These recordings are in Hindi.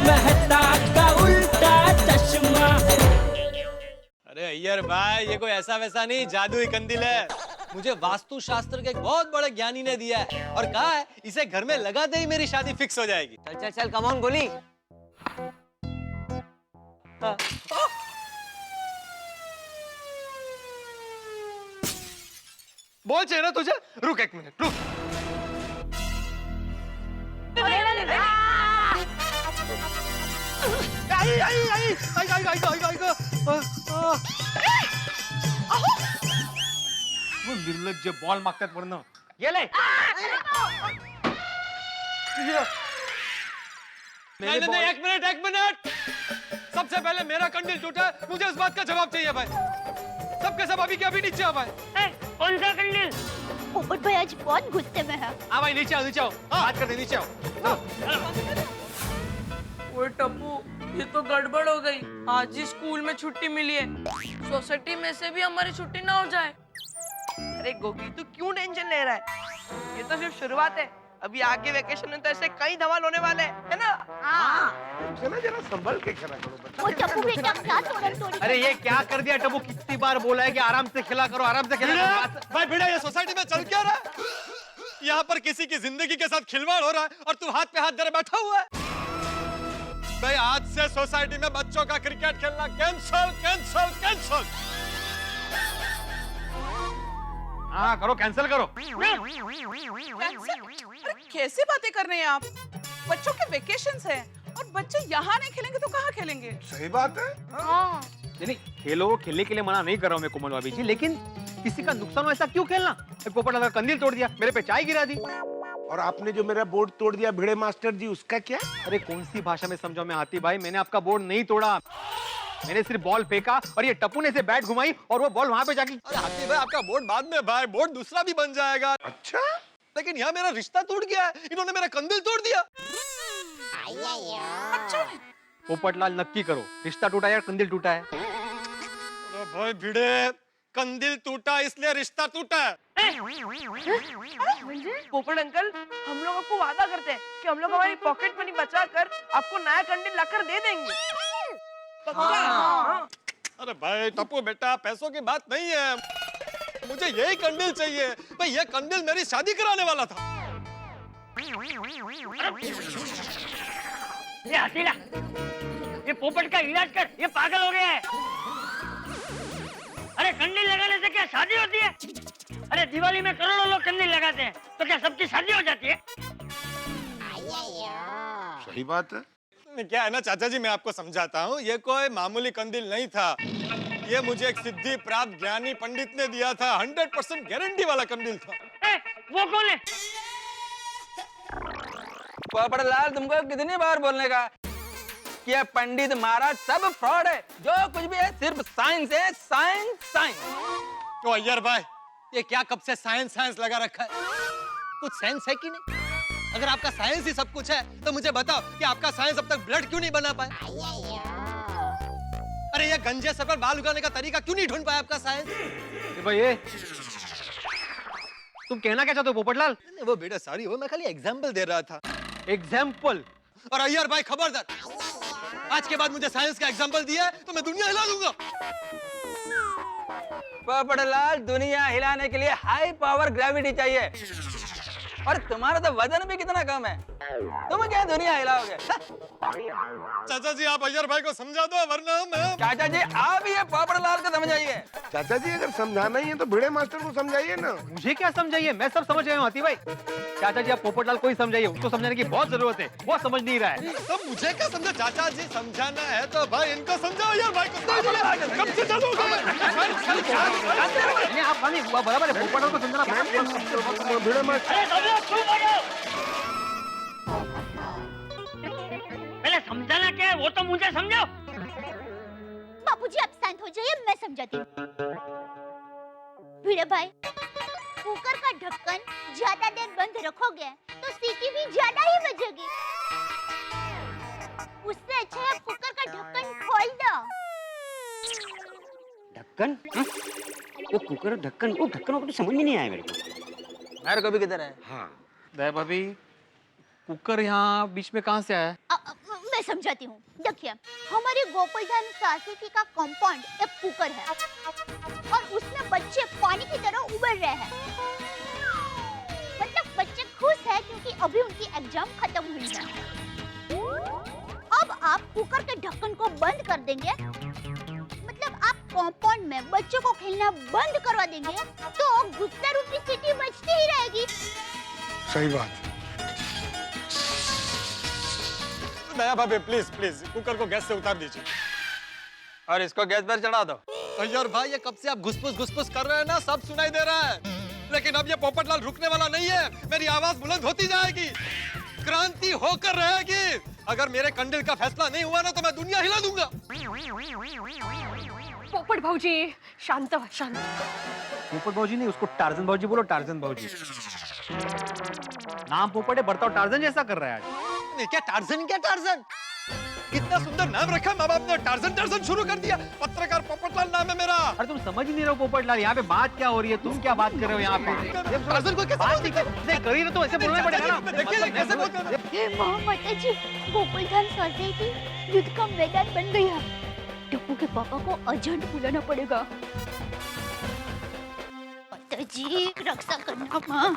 मेहता का उल्टा चश्मा। अरे अय्यर भाई, ये कोई ऐसा वैसा नहीं जादुई कंदील है। मुझे वास्तु शास्त्र के एक बहुत बड़े ज्ञानी ने दिया है और कहा है इसे घर में लगाते ही मेरी शादी फिक्स हो जाएगी। चल चल चल, कम ऑन गोली। बोल चाहिए ना तुझे? रुक एक मिनट, रुक। निर्लज्ज बॉल मागतात वरनं. गेले. नहीं नहीं नहीं, एक मिनट. सबसे पहले मेरा कंडील टूटा है, मुझे इस बात का जवाब चाहिए भाई. सबके सब अभी के अभी नीचे आओ भाई. कौन सा कंडील? पोपट भाई आज बहुत गुस्से में है। हाँ भाई, नीचे आओ. बात करते नीचे आओ. वो टप्पू, ये तो गड़बड़ हो गई। आज ही स्कूल में छुट्टी मिली है, सोसाइटी में से भी हमारी छुट्टी ना हो जाए। अरे गोगी, तू क्यों टेंशन ले रहा है? ये तो सिर्फ शुरुआत है। अभी आगे वेकेशन में तो ऐसे कई धमाल होने वाले हैं, है ना? हाँ। जरा संभल के खेला करो बच्चा। वो टप्पू बेटा क्या तोड़ी। अरे ये क्या कर दिया टप्पू? कितनी बार बोला है कि आराम से खेला करो, आराम से खेला करो. भाई भिड़ा, ये सोसाइटी में चल क्या रहा है? यहाँ पर किसी की जिंदगी के साथ खिलवाड़ हो रहा है और तू हाथ पे हाथ धरे बैठा हुआ है. भाई आज से सोसाइटी में बच्चों का क्रिकेट खेलना कैंसल. हाँ करो, कैंसिल करो. कैसी बातें कर रहे हैं आप? बच्चों के वेकेशंस हैं और बच्चे यहाँ नहीं खेलेंगे तो कहाँ खेलेंगे? सही बात है। हाँ। नहीं, खेलने के लिए मना नहीं कर रहा हूँ मैं कोमल भाभी जी, लेकिन किसी का नुकसान हो ऐसा क्यों खेलना? पोपट लगा कंदील तोड़ दिया, मेरे पे चाय गिरा दी. और आपने जो मेरा बोर्ड तोड़ दिया भिड़े मास्टर जी, उसका क्या? अरे कौन सी भाषा में समझाऊं मैं हाथी भाई? मैंने आपका बोर्ड नहीं तोड़ा, मैंने सिर्फ बॉल फेंका और ये टप्पू ने इसे बैट घुमाई और वो बॉल वहां पे जाके. अरे हाथी भाई, आपका बोर्ड बाद में भाई, बोर्ड दूसरा भी बन जाएगा. अच्छा, लेकिन यहाँ मेरा रिश्ता टूट गया है, इन्होंने मेरा कंदील तोड़ दिया. अच्छा। पोपटलाल नक्की करो, रिश्ता टूटा या कंदील टूटा है? अरे भाई भिड़े, कंदील टूटा इसलिए रिश्ता टूटा है. पोपट अंकल, हम लोग आपको वादा करते हैं कि हम लोग हमारी पॉकेट मनी बचा कर आपको नया कंडील लाकर दे देंगे. हाँ. अरे भाई टप्पू बेटा, पैसों की बात नहीं है, मुझे यही कंडील चाहिए. भाई ये कंडील मेरी शादी कराने वाला था. ये हसीला, ये पोपट का इलाज कर, ये पागल हो गया है। अरे कंडील लगाने से क्या शादी होती है? अरे दिवाली में करोड़ों लोग कंडील लगाते हैं, तो क्या सबकी शादी हो जाती है? सही बात है। क्या है ना चाचा जी, मैं आपको समझाता हूँ, ये कोई मामूली कंदील नहीं था. ये मुझे एक सिद्धि प्राप्त ज्ञानी पंडित ने दिया था. 100% गारंटी वाला कंदील था. वो कौन है? पोपटलाल, तुमको कितनी बार बोलने का कि ये पंडित महाराज सब फ्रॉड है, जो कुछ भी है सिर्फ साइंस है. साइंस. तो अय्यर भाई, ये क्या कब से साइंस लगा रखा है? कुछ सेंस है कि नहीं? अगर आपका साइंस ही सब कुछ है तो मुझे बताओ कि आपका साइंस अब तक ब्लड क्यों नहीं बना पाया? अरे ये गंजे सर पर बाल उगाने का तरीका क्यों नहीं ढूंढ पाया आपका साइंस? भाई ये तुम कहना क्या चाहते हो पोपटलाल? वो बेटा सॉरी, वो मैं खाली एग्जांपल दे रहा था. एग्जांपल? और अय्यर भाई खबरदार, आज के बाद मुझे साइंस का एग्जांपल दिया है तो मैं दुनिया हिला दूंगा. पोपटलाल, दुनिया हिलाने के लिए हाई पावर ग्रेविटी चाहिए, और तुम्हारा तो वजन भी कितना कम है, तुम क्या दुनिया हिलाओगे? चाचा जी आप अय्यर भाई को समझा दो, वरना मैं. चाचा जी आप ये पोपटलाल को समझाइए. चाचा जी अगर समझाना ही है तो भिड़े मास्टर को समझाइए ना. मुझे क्या समझाइए, मैं सब समझ गया हूँ हाथी भाई. चाचा जी आप पोपटलाल को ही समझाइए, उसको समझाने की बहुत जरूरत है, वो समझ नहीं रहा है. तो मुझे क्या समझा? चाचा जी समझाना है तो भाई इनको समझाओ यार. भाई को कब से चलोगे? आप बराबर है, पोपटलाल को समझाना. भिड़े मास्टर पहले समझाना क्या है वो तो मुझे समझाओ. बापूजी आप शांत हो जाइए, मैं समझाती हूँ. भिड़े भाई, कुकर का ढक्कन ज्यादा देर बंद रखोगे तो सीटी भी ज्यादा ही बजेगी. उससे अच्छा है कुकर का ढक्कन खोल दो. ढक्कन? वो कुकर ढक्कन, वो ढक्कन को तो समझ में नहीं आया मेरे को. मेरे को भी किधर है? हाँ भाभी, कुकर यहाँ बीच में कहाँ से आया? मैं मैं समझाती हूँ। देखिए, हमारी गोकुलधाम सोसाइटी का कंपाउंड एक कुकर है और उसमें बच्चे पानी की तरह उबल रहे हैं। मतलब बच्चे खुश हैं क्योंकि अभी उनकी एग्जाम खत्म हुई है। अब आप कुकर के ढक्कन को बंद कर देंगे, मतलब आप कंपाउंड में बच्चों को खेलना बंद करवा देंगे, तो गुस्सा रूपी सिटी बचती ही रहेगी। सही बात। दया भाभी प्लीज प्लीज कुकर को गैस से उतार दीजिए। और इसको गैस पर चढ़ा दो। यार भाई, ये कब से आप घुसपुस कर रहे हैं ना, सब सुनाई दे रहा है, लेकिन अब ये पोपटलाल रुकने वाला नहीं है। मेरी आवाज बुलंद होती जाएगी, क्रांति होकर रहेगी। अगर मेरे कंडिल का फैसला नहीं हुआ ना तो मैं दुनिया हिला दूंगा। पोपट भाऊजी शांत व्हा, शांत। पोपट भाऊजी नहीं, उसको टार्जन भाऊजी बोलो, टार्जन भाऊजी। नाम पोपट है, बर्ताव टार्जन जैसा कर रहा है आज। क्या टार्जन, क्या टार्जन? कितना सुंदर नाम रखा माँ बाप ने, टार्जन टार्जन शुरू कर दिया। पत्रकार पोपटलाल नाम है मेरा। अरे तुम समझ ही नहीं रहे हो पोपटलाल, यहाँ पे बात क्या हो रही है, तुम क्या बात कर रहे हो यहाँ पे? टार्जन को कैसे करी ना तो ऐसे बोलना पड़ेगा ना। देखिए कैसे बोलते हैं। हे माता जी, गोकुलधाम सोसाइटी युद्ध का मैदान बन गई है। टप्पू के पापा को अर्जेंट बुलाना पड़ेगा। माता जी रक्षा करना माँ।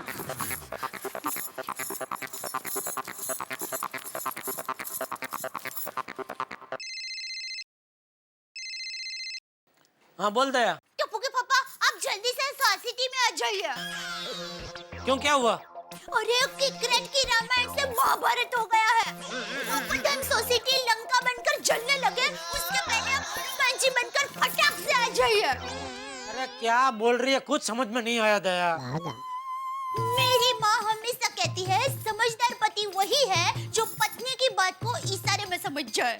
हाँ बोल दया। टप्पू के पापा, आप जल्दी से सोसाइटी में आ जाइए। क्यों, क्या हुआ? अरे किकरेट की रामायण से महाभारत हो गया है। गोकुलधाम सोसाइटी लंका बनकर जलने लगे, उसके पहले आप हनुमान जी बनकर फटाक से आ जाइए। अरे क्या बोल रही है, कुछ समझ में नहीं आया दया। मेरी माँ हमेशा कहती है, समझदार पति वही है जो पत्नी की बात को इशारे में समझ जाए।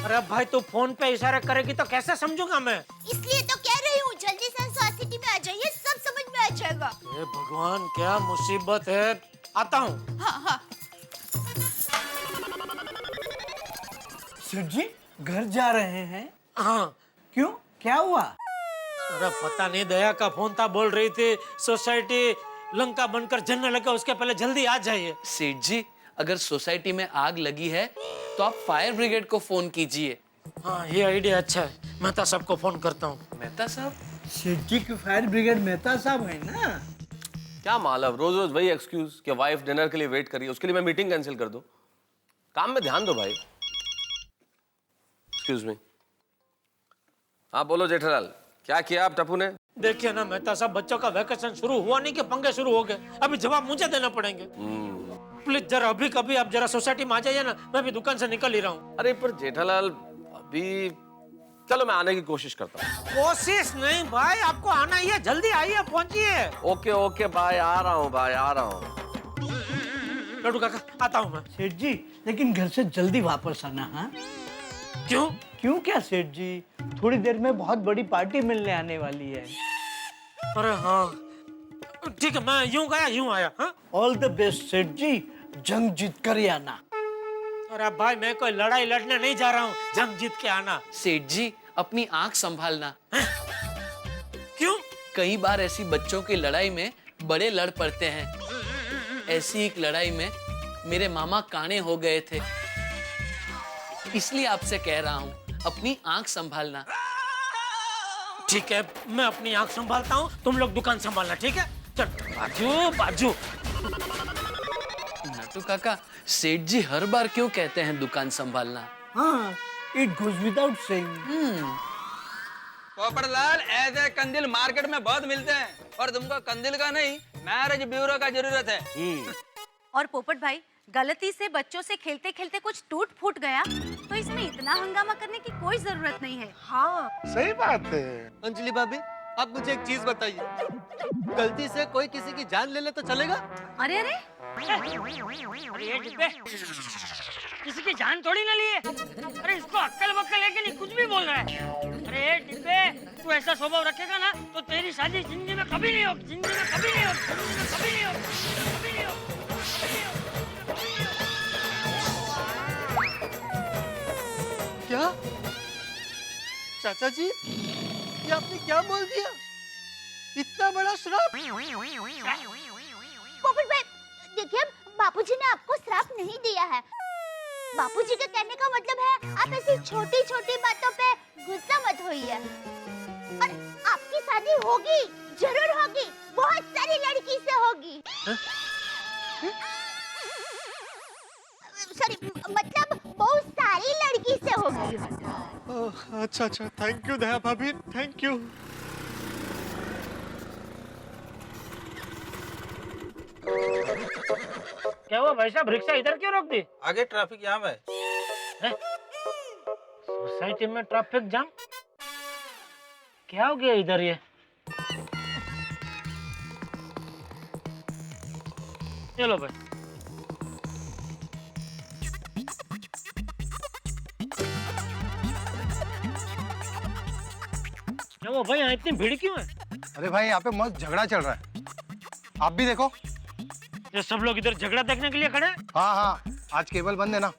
अरे भाई, तू फोन पे इशारा करेगी तो कैसे समझूंगा मैं? इसलिए तो कह रही हूँ, जल्दी से सोसाइटी में आ जाइए, सब समझ में आ जाएगा। हे भगवान, क्या मुसीबत है। आता हूँ। हाँ हाँ। सेठ जी घर जा रहे हैं? हाँ। क्यों, क्या हुआ? अरे पता नहीं, दया का फोन था, बोल रही थी सोसाइटी लंका बनकर जलने लगा, उसके पहले जल्दी आ जाइए। सेठ जी, अगर सोसाइटी में आग लगी है तो आप फायर ब्रिगेड को फोन कीजिए। हाँ, ये आइडिया अच्छा है, मेहता साहब को फोन करता हूँ। मेहता साहब? सेठ जी की फायर ब्रिगेड मेहता साहब है ना? क्या मालव, रोज रोज वही एक्सक्यूज कि वाइफ डिनर के लिए वेट करिए, उसके लिए मैं मीटिंग कैंसिल कर दूं। काम में ध्यान दो भाई। Excuse me. हाँ बोलो जेठालाल, क्या किया आप टप्पू ने? देखिए ना मेहता साहब, बच्चों का वैकेशन शुरू हुआ नहीं कि पंगे शुरू हो गए। अभी जवाब मुझे देना पड़ेंगे। प्लीज जरा अभी कभी आप जरा सोसाइटी में आ जाइए ना, मैं भी दुकान से निकल ही रहा हूँ। अरे पर जेठालाल अभी, चलो मैं आने की कोशिश करता हूँ। कोशिश नहीं भाई, आपको आना ही है, जल्दी आइए, पहुंचिए। ओके ओके बाय, आ रहा हूँ भाई, आ रहा हूँ। लड्डू काका, आता हूँ मैं। सेठ जी लेकिन घर से जल्दी वापस आना। हाँ क्यों? क्यों क्या सेठ जी, थोड़ी देर में बहुत बड़ी पार्टी मिलने आने वाली है। अरे हाँ ठीक है, मैं यूं गया यूं आया। हाँ, ऑल द बेस्ट सेठ जी, जंग जीत कर ही आना। अरे भाई, मैं कोई लड़ाई लड़ने नहीं जा रहा हूँ, जंग जीत के आना। सेठ जी, अपनी आंख संभालना। क्यों? कई बार ऐसी बच्चों की लड़ाई में बड़े लड़ पड़ते हैं। ऐसी एक लड़ाई में मेरे मामा काने हो गए थे, इसलिए आपसे कह रहा हूँ, अपनी आंख संभालना। ठीक है, मैं अपनी आंख संभालता हूँ, तुम लोग दुकान संभालना, ठीक है? चल बाजू बाजू। नाटू काका, सेठ जी हर बार क्यों कहते हैं दुकान संभालना? हाँ, it goes without saying. Popatlal, ऐसे कंदिल मार्केट में बहुत मिलते हैं और तुमको कंदिल का नहीं, मैरिज ब्यूरो का जरूरत है। और पोपट भाई, गलती से बच्चों से खेलते खेलते कुछ टूट फूट गया तो इसमें इतना हंगामा करने की कोई जरूरत नहीं है। हाँ सही बात है। अंजलि भाभी, आप मुझे एक चीज बताइए, गलती से कोई किसी की जान ले ले तो चलेगा? अरे अरे ये डिब्बे, किसी की जान थोड़ी ना लिए। अरे इसको अक्कल वक्कल है कि नहीं, कुछ भी बोल रहा है। अरे डिब्बे, तू ऐसा स्वभाव रखेगा ना तो तेरी शादी जिंदगी में कभी नहीं होगी, जिंदगी में कभी नहीं होगी, जिंदगी में कभी नहीं होगी, कभी नहीं होगी। क्या चाचा जी, ये आपने क्या बोल दिया? इतना बड़ा श्राप? पोपट भाई, देखिए बापूजी ने आपको श्राप नहीं दिया है, बापूजी के कहने का मतलब है आप ऐसी छोटी छोटी बातों पे गुस्सा मत होइए। और आपकी शादी होगी, जरूर होगी, बहुत सारी लड़की से होगी। सॉरी, मतलब बहुत सारी लड़की से होगी। अच्छा अच्छा, थैंक यू दया भाभी, थैंक यू। क्या हुआ भाई साहब, रिक्शा इधर क्यों रोक दी? आगे ट्रैफिक जाम है। सोसाइटी में ट्रैफिक जाम? क्या हो गया इधर ये? चलो भाई। क्या हुआ भाई, यहाँ इतनी भीड़ क्यों है? अरे भाई यहाँ पे मस्त झगड़ा चल रहा है, आप भी देखो। ये सब लोग इधर झगड़ा देखने के लिए खड़े हैं? हाँ हाँ, आज केबल बंद है ना।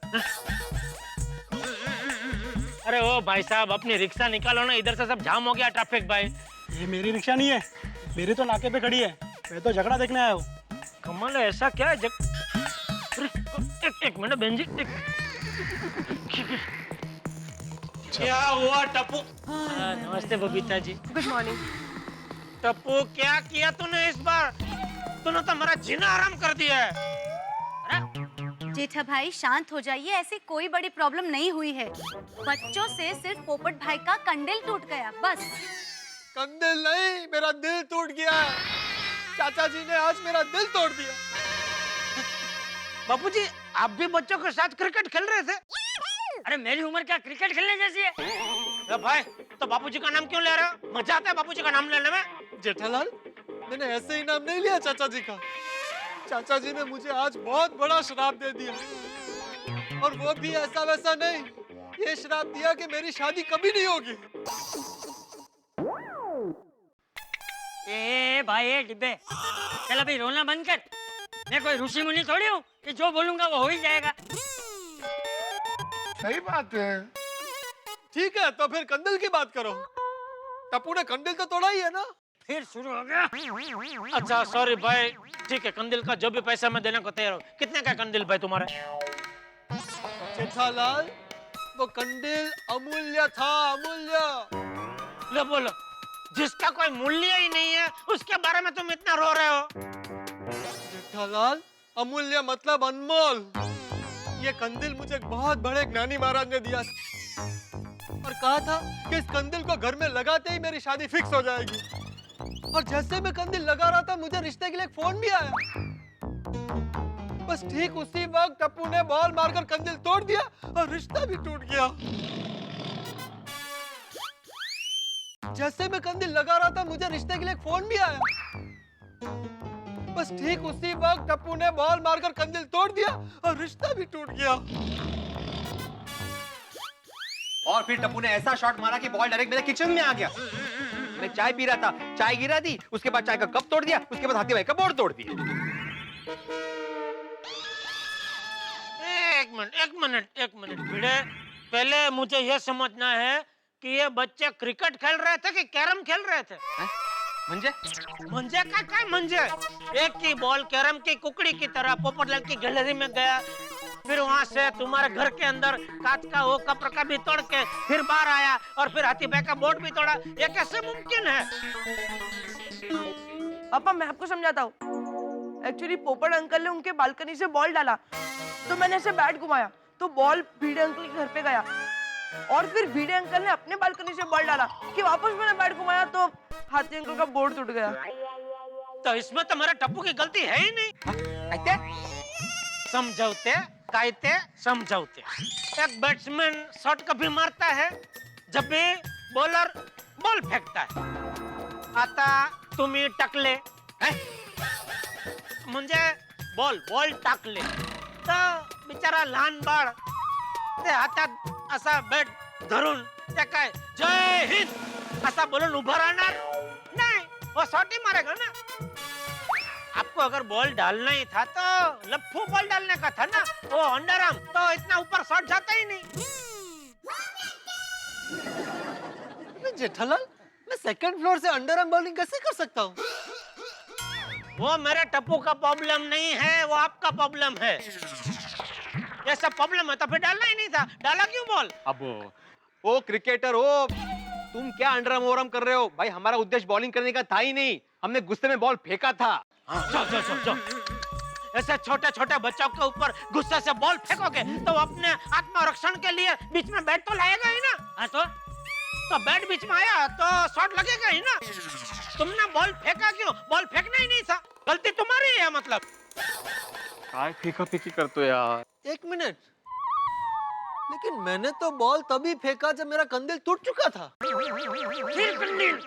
अरे ओ भाई साहब, अपनी रिक्शा निकालो ना, इधर से सब जाम हो गया ट्रैफिक भाई। ये मेरी रिक्शा नहीं है, मेरी तो नाके पे खड़ी है, मैं तो झगड़ा देखने आया हूँ। कमाल है, ऐसा क्या है एक मिनट बहन जी, क्या हुआ टप्पू? नमस्ते बबीता जी। Good morning. टप्पू, क्या किया तूने इस बार? तूने तो मेरा जीना आराम कर दिया है। जेठा भाई शांत हो जाइए, ऐसी कोई बड़ी प्रॉब्लम नहीं हुई है। बच्चों से सिर्फ पोपट भाई का कंडल टूट गया, बस। कंडल नहीं, मेरा दिल टूट गया। चाचा जी ने आज मेरा दिल तोड़ दिया। बापूजी, आप भी बच्चों के साथ क्रिकेट खेल रहे थे? अरे मेरी उम्र क्या क्रिकेट खेलने जैसी है? अरे भाई, तो बापूजी का नाम क्यों ले रहे हो? मजा आता है बापूजी का नाम लेने में। जेठालाल, मैंने ऐसे ही नाम नहीं लिया चाचा जी का। चाचा जी ने मुझे आज बहुत बड़ा श्राप दे दिया, और वो भी ऐसा वैसा नहीं। ये श्राप दिया कि मेरी शादी कभी नहीं होगी। ए भाई, ए डिब्बे, चल अभी रोना बंद कर। मैं कोई ऋषि मुनि थोड़ी हूँ कि जो बोलूंगा वो हो ही जाएगा। सही बात है। ठीक है, तो फिर कंडल की बात करो। टप्पू ने कंडल तो तोड़ा ही है ना। फिर शुरू हो गया। अच्छा सॉरी भाई, ठीक है, कंदिल का जो भी पैसा मैं देने को तैयार हूँ। कितने का कंदिल भाई तुम्हारा? जेठालाल, वो कंडल अमूल्य था, अमूल्य। ले बोलो, जिसका कोई मूल्य ही नहीं है उसके बारे में तुम इतना रो रहे हो? जेठालाल, अमूल्य मतलब अनमोल। ये कंदिल मुझे एक बहुत बड़े ज्ञानी महाराज ने दिया और कहा था कि इस कंदिल को घर में लगाते ही मेरी शादी फिक्स हो जाएगी। और जैसे मैं कंदिल लगा रहा था, मुझे रिश्ते के लिए एक फोन भी आया। बस ठीक उसी वक्त टप्पू ने बॉल मारकर कंदिल तोड़ दिया और रिश्ता भी टूट गया। जैसे मैं कंदिल लगा रहा था, मुझे रिश्ते के लिए एक फोन भी आया। बस ठीक उसी वक्त टप्पू ने बॉल मारकर कंदिल तोड़ दिया और रिश्ता भी टूट गया। और फिर टप्पू ने ऐसा शॉट मारा कि बॉल डायरेक्ट मेरे किचन में आ गया। मैं चाय पी रहा था, चाय गिरा दी, उसके बाद चाय का कप तोड़ दिया, उसके बाद हाथी भाई का बोर्ड तोड़ दिया। एक मिनट भिड़े, पहले मुझे यह समझना है कि ये बच्चे क्रिकेट खेल रहे थे कि कैरम खेल रहे थे? मंजे? मंजे का क्या मंजे? एक की बॉल कैरम की कुकड़ी की तरह पोपटलाल की गैलरी में गया, फिर वहां से तुम्हारे घर के अंदर कांच का वो कप रखा भी तोड़ के फिर बाहर आया, और फिर हाथी भाई का बोर्ड भी तोड़ा। ये कैसे मुमकिन है? पापा, मैं आपको समझाता हूँ। एक्चुअली पोपट अंकल ने उनके बालकनी से बॉल डाला, तो मैंने ऐसे बैट घुमाया, तो बॉल भिड़े अंकल के घर पे गया, और फिर भिड़े अंकल ने अपने बालकनी से बॉल डाला कि वापस मैंने बैट घुमाया, तो हाथी अंकल का बोर्ड टूट गया। तो इसमें तो मेरे टप्पू की गलती है ही नहीं। समझौते कायते समझौते। एक बैट्समैन शॉट कभी मारता है जब भी बॉलर बॉल फेंकता है। आता तुम्ही टाकले म्हणजे बॉल टाकले, तर बिचारा लहान बाळ ते हातात असा बॅट धरून ते काय जय हिंद असा बोलून उभा राहणार नाही, वो शॉट ही मारेगा ना। आपको अगर बॉल डालना ही था तो लफ्फू बॉल डालने का था ना, वो अंडरआर्म, तो इतना ऊपर शॉट जाता ही नहीं। जेठालाल, मैं सेकंड फ्लोर से अंडरआर्म बॉलिंग कैसे कर सकता हूँ? वो मेरे टप्पू का प्रॉब्लम नहीं है, वो आपका प्रॉब्लम है। ऐसा प्रॉब्लम है तो फिर डालना ही नहीं था, डाला क्यों बॉल? अब ओ क्रिकेटर ओ, तुम क्या अंडरम ओरम कर रहे हो भाई? हमारा उद्देश्य बॉलिंग करने का था ही नहीं, हमने गुस्से में बॉल फेंका था। जो ऐसे छोटे छोटे बच्चों के ऊपर गुस्से से बॉल फेंकोगे तो अपने आत्मरक्षण के लिए बीच में बैट तो लाएगा ही ना। हाँ तो बैट बीच में आया तो शॉट लगेगा ही ना। तुमने बॉल फेंका क्यों? बॉल फेंकना ही नहीं था, गलती तुम्हारी है मतलब। काय फेंका फेंकी करते हो यार? एक मिनट, लेकिन मैंने तो बॉल तभी फेंका जब मेरा कंदिल टूट चुका था। फिर कंदील।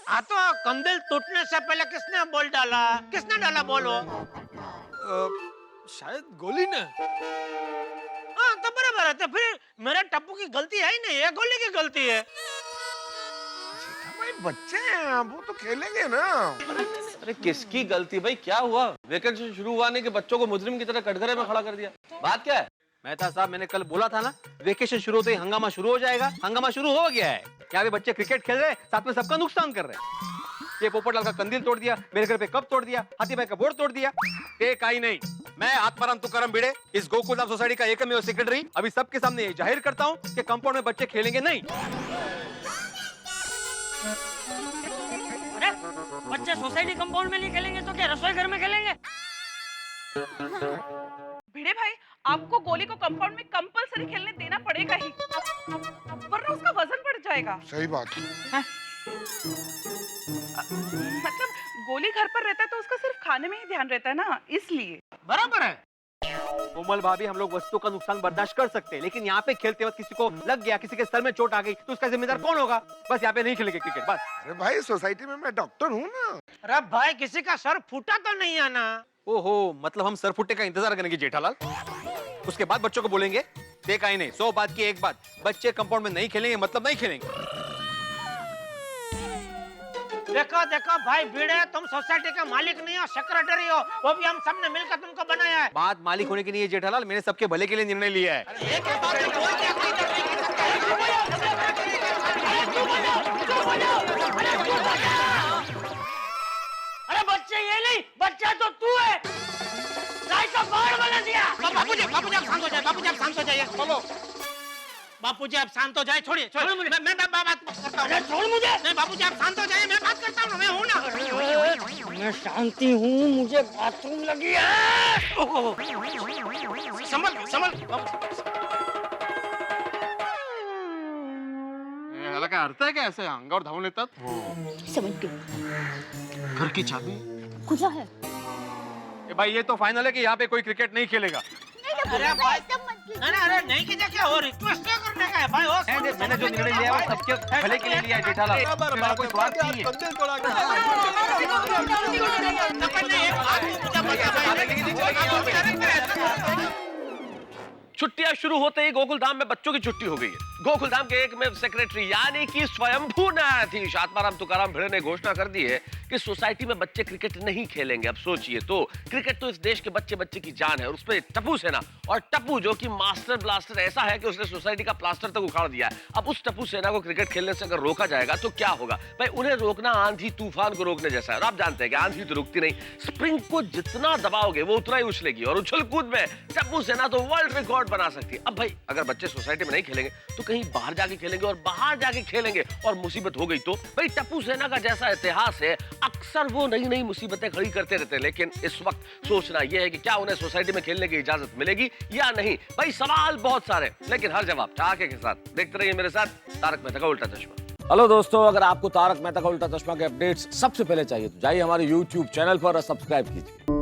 हाँ तो कंदिल टूटने से पहले किसने बॉल डाला? किसने डाला बॉल? वो शायद गोली ने। हाँ तो बराबर है, तो फिर मेरे टप्पू की गलती है ही नहीं, ये गोली की गलती है। भाई बच्चे हैं वो तो खेलेंगे ना। अरे किसकी गलती भाई? क्या हुआ? वेकेशन शुरू हुआ नहीं कि बच्चों को मुजरिम की तरह कटघरे में खड़ा कर दिया? बात क्या है? मेहता साहब, मैंने कल बोला था ना, वेकेशन शुरू होते ही हंगामा शुरू हो जाएगा। हंगामा शुरू हो गया है। यहाँ पे बच्चे क्रिकेट खेल रहे हैं, साथ में सबका नुकसान कर रहे हैं। ये पोपटलाल का कंदील तोड़ दिया, मेरे घर पे कप तोड़ दिया, हाथी भाई का बोर्ड तोड़ दिया। एक आई नहीं, मैं आत्माराम तुकाराम भिड़े, इस गोकुलधाम सोसाइटी का एकमेव सेक्रेटरी, अभी सबके सामने ये जाहिर करता हूँ कि कंपाउंड में बच्चे खेलेंगे नहीं। अरे बच्चे सोसाइटी कंपाउंड में नहीं खेलेंगे तो क्या रसोई घर में खेलेंगे? भिड़े भाई, आपको गोली को कंपाउंड में कंपलसरी खेलने देना पड़ेगा ही, वरना उसका वजन बढ़ जाएगा। सही बात है। मतलब गोली घर पर रहता है तो उसका सिर्फ खाने में ही ध्यान रहता है ना, इसलिए। बराबर है। कोमल भाभी, हम लोग वस्तु का नुकसान बर्दाश्त कर सकते हैं, लेकिन यहाँ पे खेलते वक्त किसी को लग गया, किसी के सर में चोट आ गई तो उसका जिम्मेदार कौन होगा? बस यहाँ पे नहीं खेलेंगे क्रिकेट, बस। अरे भाई सोसाइटी में मैं डॉक्टर हूँ ना। अरे भाई किसी का सर फूटा तो नहीं है ना? ओहो, मतलब हम सर फुटने का इंतजार करेंगे जेठालाल? उसके बाद बच्चों को बोलेंगे देखा ही नहीं, 100 बात की एक बात, बच्चे कंपाउंड में नहीं खेलेंगे मतलब नहीं खेलेंगे। देखो देखो भाई भिड़े, तुम सोसाइटी का मालिक नहीं हो, सेक्रेटरी हो, वो भी हम सबने मिलकर तुमको बनाया है। बात मालिक होने की नहीं है जेठालाल, मैंने सबके भले के लिए निर्णय लिया है। अरे बच्चे ये नहीं, बच्चा तो तू है। लाइट का बाढ़ बना दिया। बापूजी आप शांत हो जाइए, बापूजी आप शांत हो जाइए। बोलो बापूजी आप शांत हो जाए। छोड़िए मैं बात करता हूँ। छोड़ मुझे। नहीं बापूजी आप शांत हो जाइए, मैं बात करता हूँ, मैं हूँ ना। मैं शांति हूँ, मुझे बाथरूम लगी है। संभल याला काय अर्थ आहे का ऐसे अंगावर धावून येतात? समझ गई। घर की चाबी कुछ है? भाई ये तो फाइनल है कि यहाँ पे कोई क्रिकेट नहीं खेलेगा। अरे भाई अरे नहीं कीजिए, क्या हो रिक्वेस्ट क्या करने का है भाई? मैंने जो निर्णय लिया है वो सबके भले के लिए लिया है जेठालाल, मेरा कोई स्वार्थ नहीं है। छुट्टियां शुरू होते ही गोकुलधाम में बच्चों की छुट्टी हो गई है। गोकुलधाम के एकमेव सेक्रेटरी यानी कि स्वयंभू न्यायाधीश आत्माराम तुकाराम भिड़े ने घोषणा कर दी है कि सोसाइटी में बच्चे क्रिकेट नहीं खेलेंगे। अब सोचिए तो, क्रिकेट तो इस देश के बच्चे बच्चे की जान है, और उसपे टप्पू सेना, और टप्पू जो कि मास्टर ब्लास्टर ऐसा है कि उसने सोसाइटी का प्लास्टर तक उखाड़ दिया है। अब उस टप्पू सेना को क्रिकेट खेलने से अगर रोका जाएगा तो क्या होगा भाई? उन्हें रोकना आंधी तूफान को रोकने जैसा है। और आप जानते हैं कि आंधी तो रुकती नहीं, स्प्रिंग को जितना दबाओगे वो उतना ही उछलेगी, और उछल कूद में टप्पू सेना तो वर्ल्ड रिकॉर्ड बना सकती है। अब भाई अगर बच्चे सोसाइटी में नहीं खेलेंगे तो कहीं बाहर जाके खेलेंगे, और बाहर जाके खेलेंगे और मुसीबत हो गई तो भाई टप्पू सेना का जैसा इतिहास है, अक्सर वो नई नई मुसीबतें खड़ी करते रहते हैं। लेकिन इस वक्त सोचना यह है कि क्या उन्हें सोसाइटी में खेलने की इजाजत मिलेगी या नहीं? भाई सवाल बहुत सारे, लेकिन हर जवाब चाके के साथ। देखते रहिए मेरे साथ तारक मेहता का उल्टा चश्मा। हेलो दोस्तों, अगर आपको तारक मेहता का उल्टा चश्मा के अपडेट्स सबसे पहले चाहिए तो जाइए हमारे YouTube चैनल पर और सब्सक्राइब कीजिए।